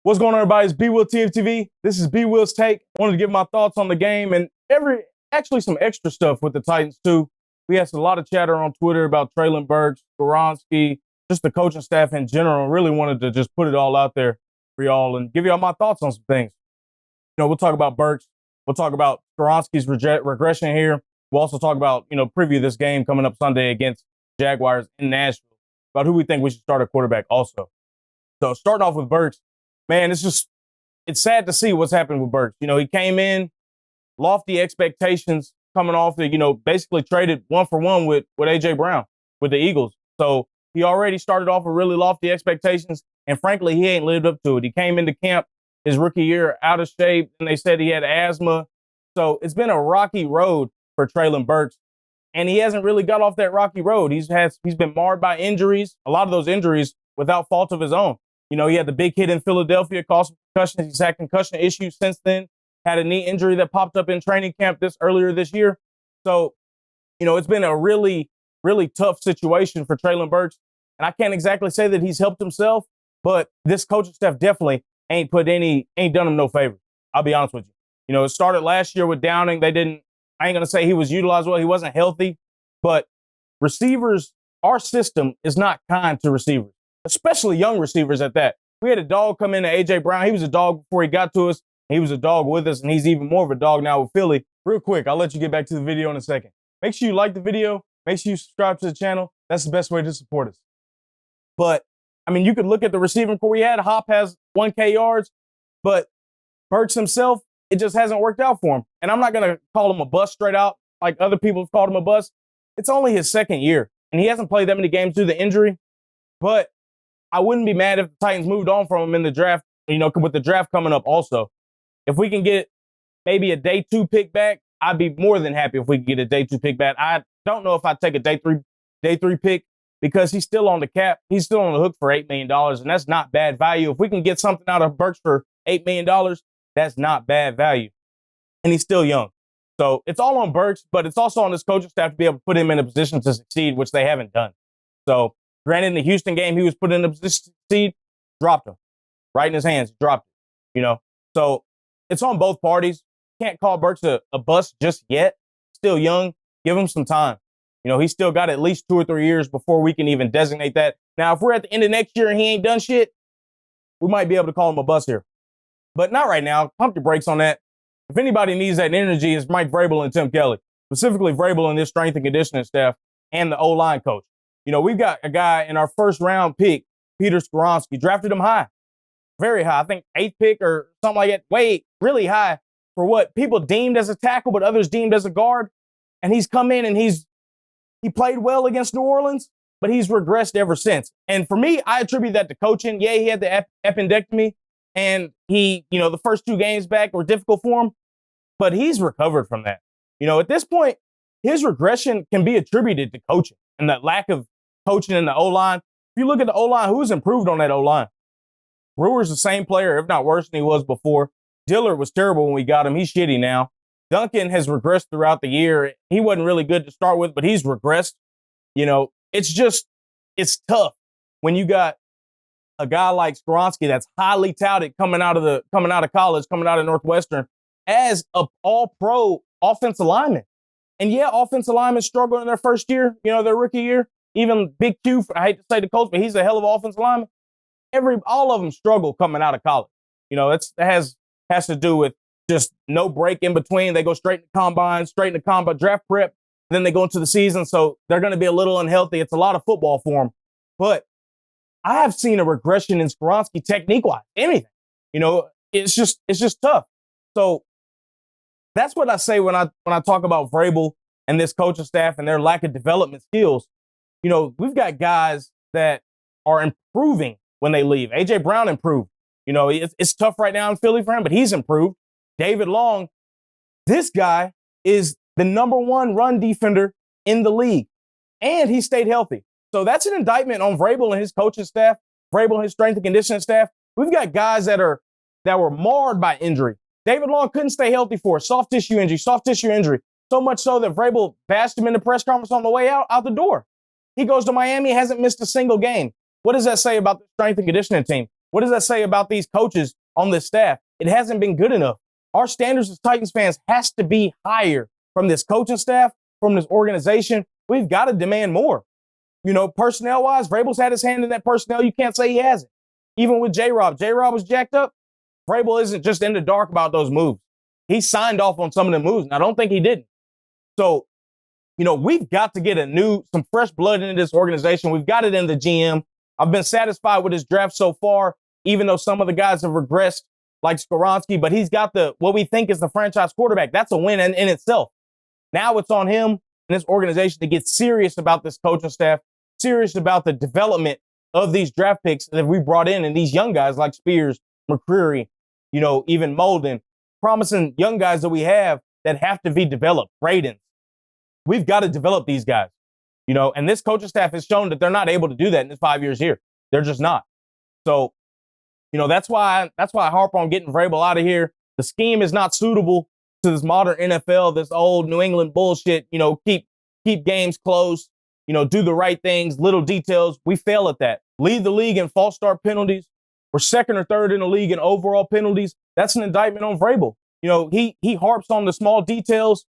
What's going on, everybody? It's BWill TFTV. This is BWill's take. Wanted to give my thoughts on the game and actually some extra stuff with the Titans too. We had a lot of chatter on Twitter about Treylon, Burks, Skoronski, just the coaching staff in general. Really wanted to just put it all out there for y'all and give y'all my thoughts on some things. We'll talk about Burks. We'll talk about Skoronski's regression here. We'll also talk about, preview this game coming up Sunday against Jaguars in Nashville, about who we think we should start at quarterback also. So starting off with Burks, man, it's sad to see what's happened with Burks. He came in, lofty expectations coming off the, basically traded 1-for-1 with A.J. Brown with the Eagles. So he already started off with really lofty expectations, and frankly, he ain't lived up to it. He came into camp his rookie year out of shape, and they said he had asthma. So it's been a rocky road for Treylon Burks, and he hasn't really got off that rocky road. He's been marred by injuries, a lot of those injuries without fault of his own. He had the big hit in Philadelphia, caused some concussions. He's had concussion issues since then. Had a knee injury that popped up in training camp earlier this year. So, it's been a really, really tough situation for Treylon Burks. And I can't exactly say that he's helped himself, but this coaching staff definitely ain't done him no favor. I'll be honest with you. It started last year with Downing. I ain't going to say he was utilized well. He wasn't healthy, but receivers, our system is not kind to receivers, especially young receivers at that. We had a dog come in to A.J. Brown. He was a dog before he got to us. He was a dog with us, and he's even more of a dog now with Philly. Real quick, I'll let you get back to the video in a second. Make sure you like the video. Make sure you subscribe to the channel. That's the best way to support us. But, you could look at the receiving core we had. Hop has 1K yards, but Burks himself, it just hasn't worked out for him. And I'm not going to call him a bust straight out like other people have called him a bust. It's only his second year, and he hasn't played that many games due to injury. But I wouldn't be mad if the Titans moved on from him in the draft, with the draft coming up also. If we can get maybe a day 2 pick back, I'd be more than happy if we could get a day 2 pick back. I don't know if I'd take a day three pick because he's still on the cap. He's still on the hook for $8 million, and that's not bad value. If we can get something out of Burks for $8 million, that's not bad value. And he's still young. So it's all on Burks, but it's also on this coaching staff to be able to put him in a position to succeed, which they haven't done. So granted, in the Houston game, he was put in a position to succeed, dropped him. Right in his hands, dropped it, So it's on both parties. Can't call Burks a bust just yet. Still young. Give him some time. He's still got at least 2 or 3 years before we can even designate that. Now, if we're at the end of next year and he ain't done shit, we might be able to call him a bust here. But not right now. Pump your brakes on that. If anybody needs that energy, it's Mike Vrabel and Tim Kelly. Specifically Vrabel and his strength and conditioning staff and the O-line coach. We've got a guy in our first round pick, Peter Skoronski, drafted him high, very high. I think 8th pick or something like that. Really high for what people deemed as a tackle, but others deemed as a guard. And he's come in and he played well against New Orleans, but he's regressed ever since. And for me, I attribute that to coaching. Yeah, he had the appendectomy, and he, the first 2 games back were difficult for him, but he's recovered from that. At this point, his regression can be attributed to coaching and that lack of coaching in the O-line. If you look at the O-line, who's improved on that O-line? Brewer's the same player, if not worse than he was before. Dillard was terrible when we got him. He's shitty now. Duncan has regressed throughout the year. He wasn't really good to start with, but he's regressed. It's tough when you got a guy like Skoronski that's highly touted coming out of college, coming out of Northwestern as a all-pro offensive lineman. And yeah, offensive linemen struggle in their first year, their rookie year. Even Big Q, I hate to say the Colts, but he's a hell of an offensive lineman. All of them struggle coming out of college. That has to do with just no break in between. They go straight into combine, draft prep, then they go into the season. So they're going to be a little unhealthy. It's a lot of football for them. But I have seen a regression in Skoronski technique-wise, anything. It's just tough. So that's what I say when I talk about Vrabel and this coaching staff and their lack of development skills. We've got guys that are improving when they leave. A.J. Brown improved. It's tough right now in Philly for him, but he's improved. David Long, this guy is the #1 run defender in the league, and he stayed healthy. So that's an indictment on Vrabel and his coaching staff, Vrabel and his strength and conditioning staff. We've got guys that were marred by injury. David Long couldn't stay healthy for a soft tissue injury. So much so that Vrabel bashed him in the press conference on the way out the door. He goes to Miami, hasn't missed a single game. What does that say about the strength and conditioning team? What does that say about these coaches on this staff? It hasn't been good enough. Our standards as Titans fans has to be higher from this coaching staff, from this organization. We've got to demand more. You know, personnel-wise, Vrabel's had his hand in that personnel. You can't say he hasn't. Even with J-Rob. J-Rob was jacked up. Vrabel isn't just in the dark about those moves. He signed off on some of the moves, and I don't think he didn't. So, you know, we've got to get some fresh blood into this organization. We've got it in the GM. I've been satisfied with his draft so far, even though some of the guys have regressed, like Skoronski, but he's got what we think is the franchise quarterback. That's a win in itself. Now it's on him and this organization to get serious about this coaching staff, serious about the development of these draft picks that we brought in and these young guys like Spears, McCreary, you know, even Molden, promising young guys that we have that have to be developed. Braden. We've got to develop these guys, you know, and this coaching staff has shown that they're not able to do that in this 5 years here. They're just not. So, you know, that's why I harp on getting Vrabel out of here. The scheme is not suitable to this modern NFL, this old New England bullshit, you know, keep games close, you know, do the right things, little details. We fail at that. Lead the league in false start penalties. We're second or third in the league in overall penalties. That's an indictment on Vrabel. You know, he harps on the small details.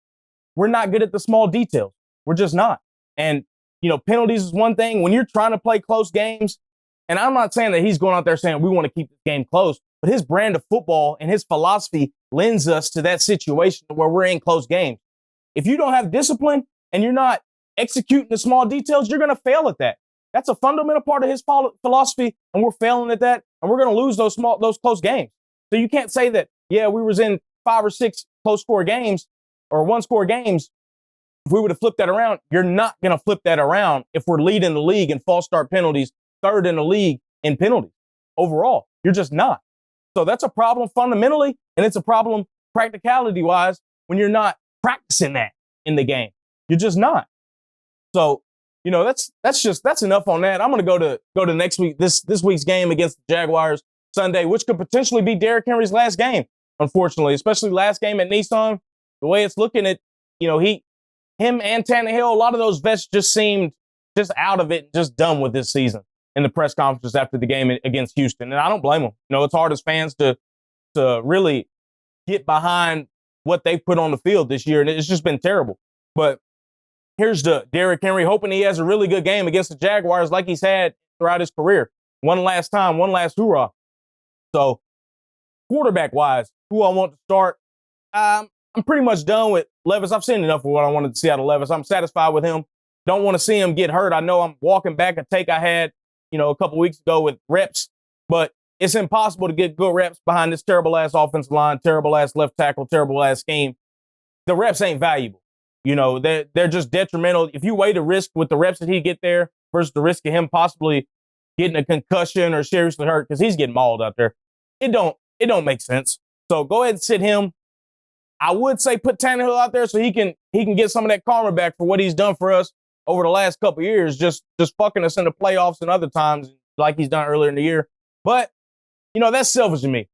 We're not good at the small details. We're just not. And, you know, penalties is one thing. When you're trying to play close games, and I'm not saying that he's going out there saying we want to keep this game close, but his brand of football and his philosophy lends us to that situation where we're in close games. If you don't have discipline and you're not executing the small details, you're going to fail at that. That's a fundamental part of his philosophy, and we're failing at that, and we're going to lose those close games. So you can't say that, yeah, we was in 5 or 6 close score games or 1-score games. If we would have flipped that around, you're not going to flip that around if we're leading the league in false start penalties, third in the league in penalties overall. You're just not. So that's a problem fundamentally, and it's a problem practicality-wise when you're not practicing that in the game. You're just not. So, you know, that's enough on that. I'm going to go to next week, this week's game against the Jaguars Sunday, which could potentially be Derrick Henry's last game, unfortunately, especially last game at Nissan. The way it's looking at, you know, him and Tannehill, a lot of those vets just seemed just out of it, just done with this season in the press conferences after the game against Houston. And I don't blame them. You know, it's hard as fans to really get behind what they put on the field this year, and it's just been terrible. But here's the Derrick Henry hoping he has a really good game against the Jaguars like he's had throughout his career. One last time, one last hoorah. So quarterback-wise, who I want to start, I'm pretty much done with Levis. I've seen enough of what I wanted to see out of Levis. I'm satisfied with him. Don't want to see him get hurt. I know I'm walking back a take I had, you know, a couple weeks ago with reps, but it's impossible to get good reps behind this terrible-ass offensive line, terrible-ass left tackle, terrible-ass scheme. The reps ain't valuable. You know, they're just detrimental. If you weigh the risk with the reps that he get there versus the risk of him possibly getting a concussion or seriously hurt, because he's getting mauled out there, it don't make sense. So go ahead and sit him. I would say put Tannehill out there so he can get some of that karma back for what he's done for us over the last couple of years, just fucking us in the playoffs and other times like he's done earlier in the year. But, you know, that's selfish to me.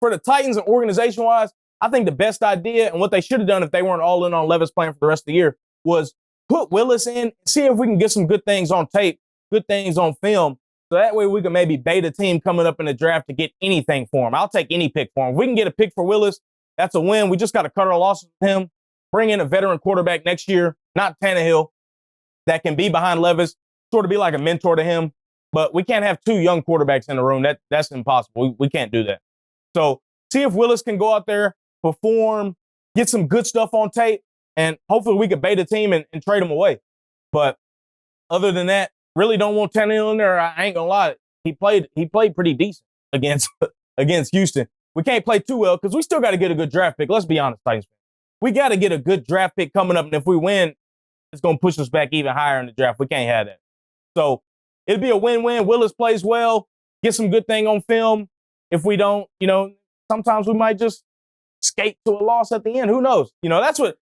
For the Titans and organization-wise, I think the best idea and what they should have done if they weren't all in on Levis playing for the rest of the year was put Willis in and see if we can get some good things on tape, good things on film, so that way we can maybe bait a team coming up in the draft to get anything for him. I'll take any pick for him. If we can get a pick for Willis, that's a win. We just got to cut our losses with him, bring in a veteran quarterback next year, not Tannehill, that can be behind Levis, sort of be like a mentor to him. But we can't have 2 young quarterbacks in the room. That's impossible. We can't do that. So see if Willis can go out there, perform, get some good stuff on tape, and hopefully we can bait a team and trade them away. But other than that, really don't want Tannehill in there. I ain't gonna lie. He played pretty decent against Houston. We can't play too well because we still got to get a good draft pick. Let's be honest, Titans fans. We got to get a good draft pick coming up, and if we win, it's going to push us back even higher in the draft. We can't have that. So it'll be a win-win. Willis plays well, get some good thing on film. If we don't, you know, sometimes we might just skate to a loss at the end. Who knows? You know, that's what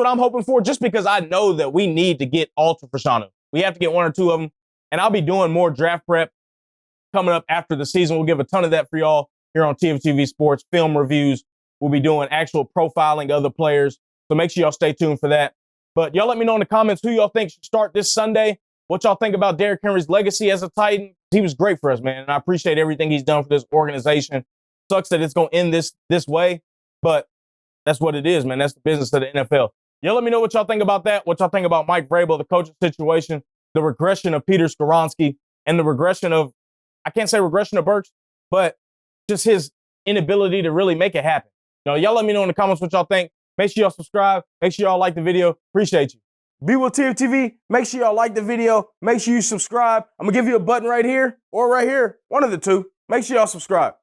I'm hoping for, just because I know that we need to get Alter Fashanu. We have to get 1 or 2 of them, and I'll be doing more draft prep coming up after the season. We'll give a ton of that for y'all here on TFTV Sports, film reviews. We'll be doing actual profiling of the players. So make sure y'all stay tuned for that. But y'all let me know in the comments who y'all think should start this Sunday. What y'all think about Derrick Henry's legacy as a Titan. he was great for us, man. And I appreciate everything he's done for this organization. Sucks that it's going to end this way, but that's what it is, man. That's the business of the NFL. Y'all let me know what y'all think about that, what y'all think about Mike Vrabel, the coaching situation, the regression of Peter Skoronski, and the regression of, I can't say regression of Burks, but just his inability to really make it happen. Y'all let me know in the comments what y'all think. Make sure y'all subscribe. Make sure y'all like the video. Appreciate you. BWill TFTV, make sure y'all like the video. Make sure you subscribe. I'm going to give you a button right here or right here, one of the two. Make sure y'all subscribe.